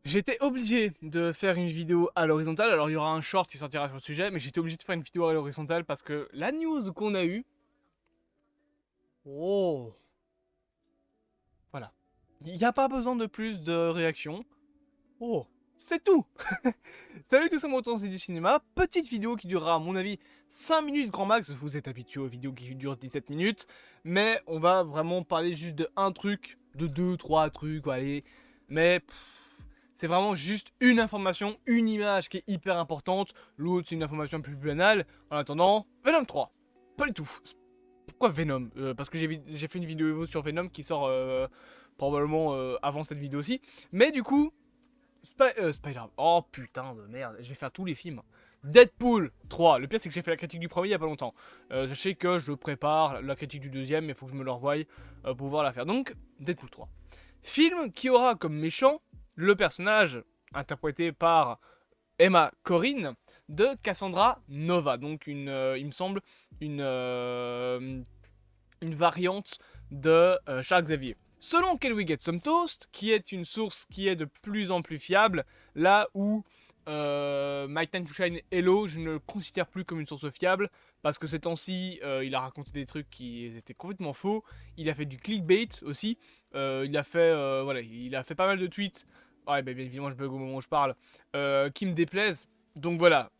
J'étais obligé de faire une vidéo à l'horizontale, alors il y aura un short qui sortira sur le sujet, mais j'étais obligé de faire une vidéo à l'horizontale parce que la news qu'on a eue... Oh, voilà. Il n'y a pas besoin de plus de réactions. Oh, c'est tout. Salut tout ça, mon temps c'est du cinéma. Petite vidéo qui durera à mon avis 5 minutes grand max. Vous êtes habitué aux vidéos qui durent 17 minutes. Mais on va vraiment parler juste de un truc, de deux, trois trucs, allez. Mais c'est vraiment juste une information, une image qui est hyper importante. L'autre c'est une information un peu plus banale. En attendant, Venom 3. Pas du tout. Pourquoi Venom Parce que j'ai fait une vidéo sur Venom qui sort probablement avant cette vidéo aussi. Mais du coup, Spider... Oh putain de merde, je vais faire tous les films. Deadpool 3. Le pire c'est que j'ai fait la critique du premier il y a pas longtemps. Sachez que je prépare la critique du deuxième, mais il faut que je me le revoie pour pouvoir la faire. Donc, Deadpool 3. Film qui aura comme méchant le personnage interprété par Emma Corrin de Cassandra Nova. Donc il me semble, une, euh, une variante de Charles Xavier. Selon Can We Get Some Toast, qui est une source qui est de plus en plus fiable, là où My Time to Shine Hello, je ne le considère plus comme une source fiable, parce que ces temps-ci, il a raconté des trucs qui étaient complètement faux, il a fait du clickbait aussi, voilà, il a fait pas mal de tweets, ouais, bah, bien évidemment je bug au moment où je parle, qui me déplaisent, donc voilà,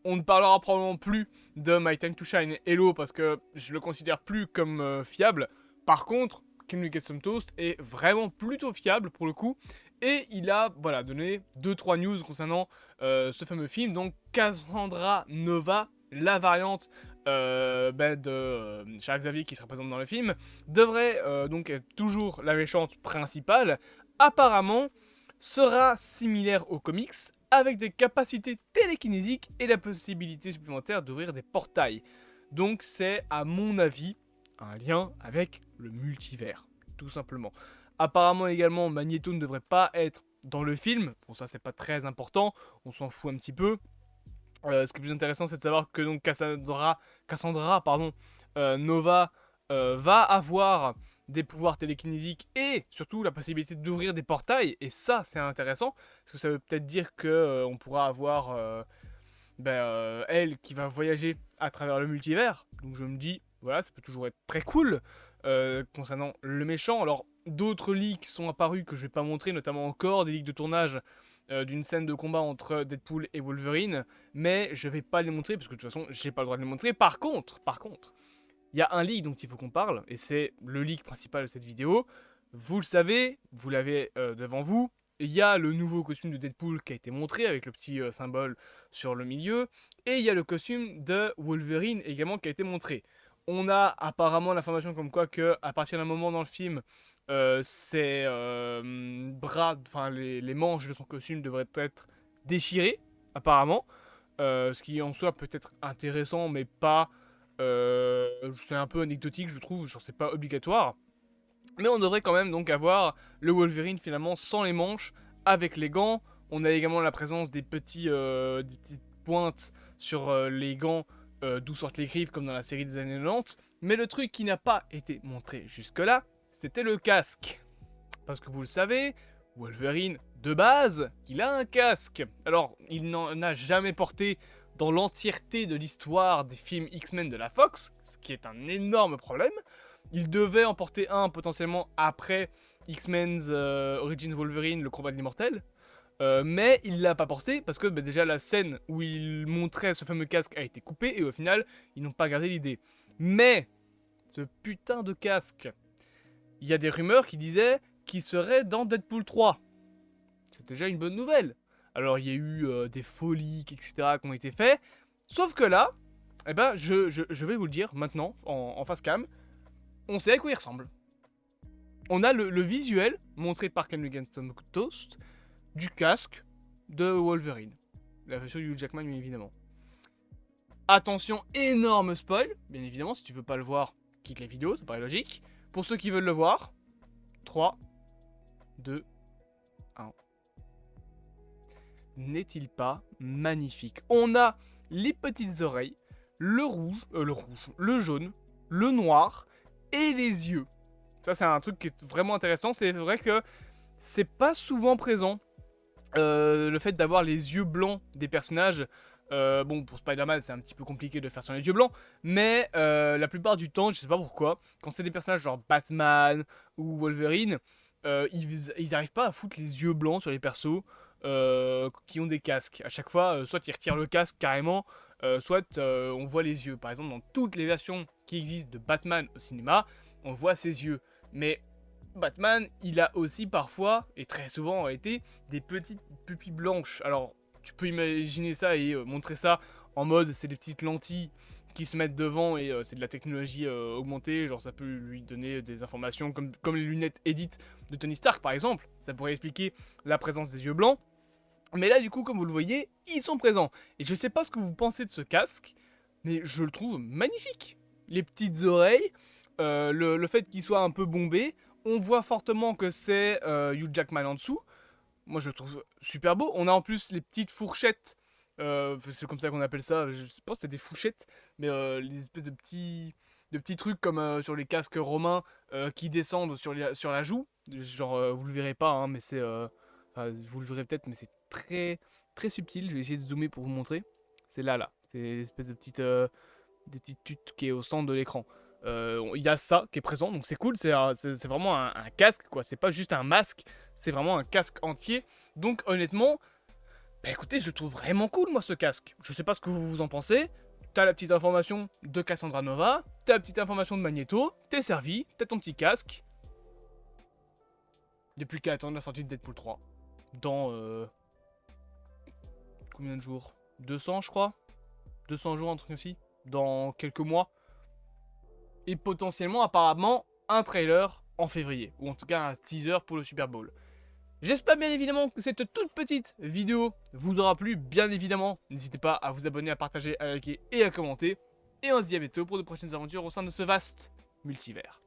on ne parlera probablement plus de My Time to Shine Hello parce que je le considère plus comme fiable. Par contre, Can We Get Some Toast est vraiment plutôt fiable pour le coup. Et il a voilà, donné 2-3 news concernant ce fameux film. Donc Cassandra Nova, la variante de Charles Xavier qui se représente dans le film, devrait donc être toujours la méchante principale. Apparemment, sera similaire aux comics, avec des capacités télékinésiques et la possibilité supplémentaire d'ouvrir des portails. Donc c'est, à mon avis, un lien avec le multivers, tout simplement. Apparemment également, Magneto ne devrait pas être dans le film. Bon, ça c'est pas très important, on s'en fout un petit peu. Ce qui est plus intéressant, c'est de savoir que donc Cassandra Nova va avoir des pouvoirs télékinésiques et surtout la possibilité d'ouvrir des portails. Et ça, c'est intéressant, parce que ça veut peut-être dire que on pourra avoir elle qui va voyager à travers le multivers. Donc je me dis, voilà, ça peut toujours être très cool concernant le méchant. Alors, d'autres leaks sont apparus que je vais pas montrer, notamment encore des leaks de tournage d'une scène de combat entre Deadpool et Wolverine, mais je vais pas les montrer parce que de toute façon, j'ai pas le droit de les montrer. Par contre, il y a un leak dont il faut qu'on parle, et c'est le leak principal de cette vidéo. Vous le savez, vous l'avez devant vous, il y a le nouveau costume de Deadpool qui a été montré avec le petit symbole sur le milieu, et il y a le costume de Wolverine également qui a été montré. On a apparemment l'information comme quoi que à partir d'un moment dans le film, ses bras, enfin les manches de son costume devraient être déchirées, apparemment. Ce qui en soi peut être intéressant, mais pas c'est un peu anecdotique, je trouve, genre c'est pas obligatoire. Mais on devrait quand même donc avoir le Wolverine finalement sans les manches, avec les gants. On a également la présence des petites pointes sur les gants d'où sortent les griffes comme dans la série des années 90. Mais le truc qui n'a pas été montré jusque-là, c'était le casque. Parce que vous le savez, Wolverine, de base, il a un casque. Alors, il n'en a jamais porté dans l'entièreté de l'histoire des films X-Men de la Fox, ce qui est un énorme problème. Il devait en porter un potentiellement après X-Men's Origins Wolverine, le combat de l'immortel. Mais il l'a pas porté parce que déjà la scène où il montrait ce fameux casque a été coupée et au final, ils n'ont pas gardé l'idée. Mais, ce putain de casque, il y a des rumeurs qui disaient qu'il serait dans Deadpool 3. C'est déjà une bonne nouvelle. Alors il y a eu des folies, etc. qui ont été faits. Sauf que là, eh ben, je vais vous le dire maintenant, en face cam, on sait à quoi il ressemble. On a le visuel montré par Ken Winston Toast du casque de Wolverine. La version de Hugh Jackman, bien évidemment. Attention, énorme spoil. Bien évidemment, si tu veux pas le voir, quitte la vidéo, ça paraît logique. Pour ceux qui veulent le voir, 3, 2, 1. N'est-il pas magnifique? On a les petites oreilles, le jaune, le noir et les yeux. Ça, c'est un truc qui est vraiment intéressant. C'est vrai que c'est pas souvent présent le fait d'avoir les yeux blancs des personnages. Bon, pour Spider-Man, c'est un petit peu compliqué de faire sur les yeux blancs, mais la plupart du temps, je sais pas pourquoi, quand c'est des personnages genre Batman ou Wolverine, ils arrivent pas à foutre les yeux blancs sur les persos qui ont des casques. À chaque fois, soit ils retirent le casque carrément, soit on voit les yeux. Par exemple, dans toutes les versions qui existent de Batman au cinéma, on voit ses yeux. Mais Batman, il a aussi parfois, et très souvent en réalité, des petites pupilles blanches. Alors, tu peux imaginer ça et montrer ça en mode, c'est des petites lentilles qui se mettent devant et c'est de la technologie augmentée. Genre, ça peut lui donner des informations comme les lunettes Edit de Tony Stark, par exemple. Ça pourrait expliquer la présence des yeux blancs. Mais là, du coup, comme vous le voyez, ils sont présents. Et je sais pas ce que vous pensez de ce casque, mais je le trouve magnifique. Les petites oreilles, le fait qu'il soit un peu bombé, on voit fortement que c'est Hugh Jackman en dessous. Moi, je le trouve super beau. On a en plus les petites fourchettes. C'est comme ça qu'on appelle ça. Je sais pas si c'est des fourchettes, mais les espèces de petits trucs comme sur les casques romains qui descendent sur la joue. Genre, vous le verrez pas, hein, mais c'est. Enfin, vous le verrez peut-être, mais c'est très très subtil. Je vais essayer de zoomer pour vous montrer. C'est là. C'est une espèce de des petites tutes qui est au centre de l'écran. Il y a ça qui est présent, donc c'est cool, c'est vraiment un casque, quoi. C'est pas juste un masque, c'est vraiment un casque entier. Donc honnêtement, bah écoutez, je le trouve vraiment cool, moi, ce casque. Je sais pas ce que vous en pensez. T'as la petite information de Cassandra Nova, t'as la petite information de Magneto, t'es servi, t'as ton petit casque. Depuis qu'à attendre la sortie de Deadpool 3. Dans combien de jours? 200, je crois. 200 jours, un truc ainsi. Dans quelques mois. Et potentiellement, apparemment, un trailer en février. Ou en tout cas, un teaser pour le Super Bowl. J'espère bien évidemment que cette toute petite vidéo vous aura plu. Bien évidemment, n'hésitez pas à vous abonner, à partager, à liker et à commenter. Et on se dit à bientôt pour de prochaines aventures au sein de ce vaste multivers.